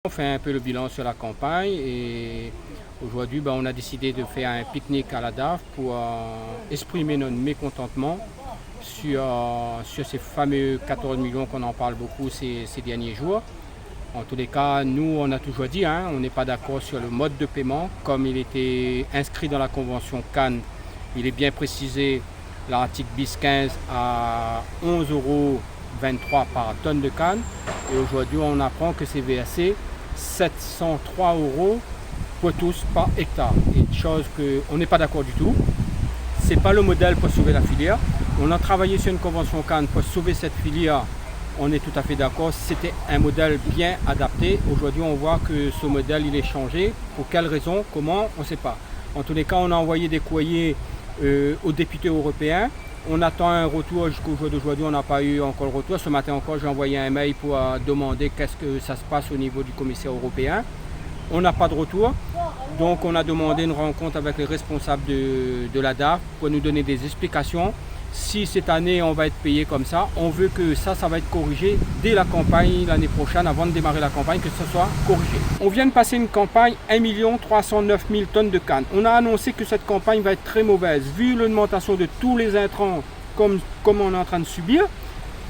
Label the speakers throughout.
Speaker 1: On fait un peu le bilan sur la campagne et aujourd'hui on a décidé de faire un pique-nique à la DAF pour exprimer notre mécontentement sur ces fameux 14 millions qu'on en parle beaucoup ces derniers jours. En tous les cas, nous on a toujours dit, on n'est pas d'accord sur le mode de paiement comme il était inscrit dans la convention Cannes. Il est bien précisé, l'article bis 15 à 11,23 € par tonne de canne et aujourd'hui on apprend que c'est versé 703 € pour tous par hectare. Une chose qu'on n'est pas d'accord du tout. Ce n'est pas le modèle pour sauver la filière. On a travaillé sur une convention Cannes pour sauver cette filière. On est tout à fait d'accord. C'était un modèle bien adapté. Aujourd'hui, on voit que ce modèle il est changé. Pour quelles raisons? Comment? On ne sait pas. En tous les cas, on a envoyé des courriers aux députés européens. On attend un retour jusqu'au jour d'aujourd'hui, on n'a pas eu encore le retour. Ce matin encore, j'ai envoyé un mail pour demander qu'est-ce que ça se passe au niveau du commissaire européen. On n'a pas de retour. Donc on a demandé une rencontre avec les responsables de la DAF pour nous donner des explications. Si cette année on va être payé comme ça, on veut que ça va être corrigé dès la campagne l'année prochaine, avant de démarrer la campagne, que ce soit corrigé. On vient de passer une campagne 1 309 000 tonnes de canne. On a annoncé que cette campagne va être très mauvaise, vu l'augmentation de tous les intrants comme on est en train de subir.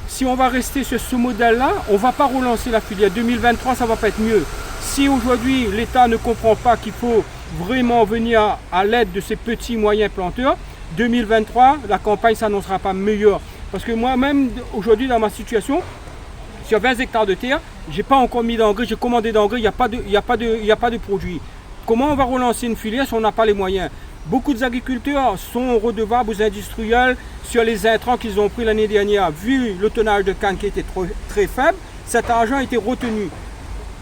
Speaker 1: Si on va rester sur ce modèle-là, on ne va pas relancer la filière. 2023, ça ne va pas être mieux. Si aujourd'hui l'État ne comprend pas qu'il faut vraiment venir à l'aide de ces petits moyens planteurs, 2023, la campagne ne s'annoncera pas meilleure. Parce que moi-même, aujourd'hui, dans ma situation, sur 20 hectares de terre, je n'ai pas encore mis d'engrais, j'ai commandé d'engrais, il n'y a pas de produit. Comment on va relancer une filière si on n'a pas les moyens? Beaucoup d'agriculteurs sont redevables aux industriels sur les intrants qu'ils ont pris l'année dernière. Vu le tonnage de canne qui était très faible, cet argent a été retenu.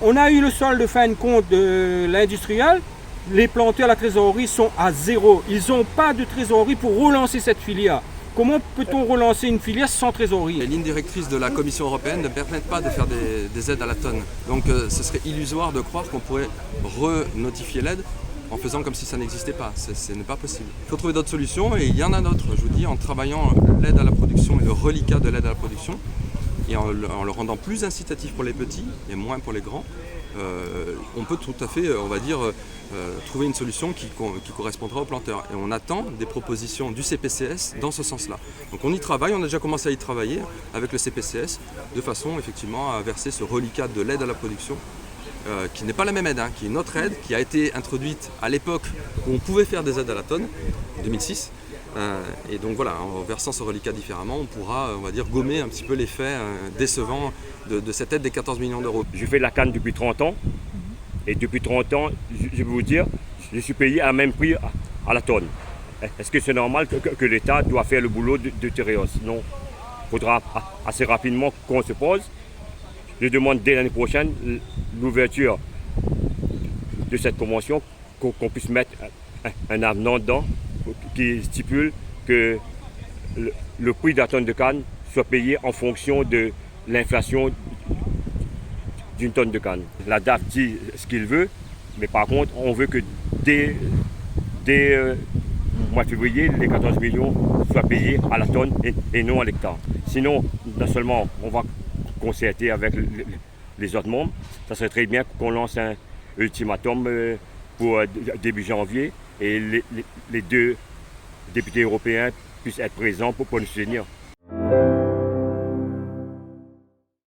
Speaker 1: On a eu le solde de fin de compte de l'industriel. Les planteurs, la trésorerie sont à zéro. Ils n'ont pas de trésorerie pour relancer cette filière. Comment peut-on relancer une filière sans trésorerie?
Speaker 2: Les lignes directrices de la Commission européenne ne permettent pas de faire des aides à la tonne. Donc ce serait illusoire de croire qu'on pourrait re-notifier l'aide en faisant comme si ça n'existait pas. Ce n'est pas possible. Il faut trouver d'autres solutions et il y en a d'autres. Je vous dis, en travaillant l'aide à la production et le reliquat de l'aide à la production, et en le rendant plus incitatif pour les petits et moins pour les grands, on peut tout à fait, on va dire, trouver une solution qui correspondra aux planteurs. Et on attend des propositions du CPCS dans ce sens-là. Donc on y travaille, on a déjà commencé à y travailler avec le CPCS, de façon effectivement à verser ce reliquat de l'aide à la production, qui n'est pas la même aide, qui est une autre aide qui a été introduite à l'époque où on pouvait faire des aides à la tonne, en 2006. Et donc voilà, en versant ce reliquat différemment, on pourra, on va dire, gommer un petit peu l'effet décevant de cette aide des 14 millions d'euros.
Speaker 3: Je fais de la canne depuis 30 ans et depuis 30 ans, je vais vous dire, je suis payé à même prix à la tonne. Est-ce que c'est normal que l'État doit faire le boulot de Tereos? Non. Il faudra assez rapidement qu'on se pose. Je demande dès l'année prochaine l'ouverture de cette convention, qu'on puisse mettre un avenant dedans qui stipule que le prix de la tonne de canne soit payé en fonction de l'inflation d'une tonne de canne. La DAF dit ce qu'il veut, mais par contre, on veut que dès le mois de février, les 14 millions soient payés à la tonne et non à l'hectare. Sinon, non seulement on va concerter avec les autres membres, ça serait très bien qu'on lance un ultimatum pour début janvier et les deux députés européens puissent être présents pour nous soutenir.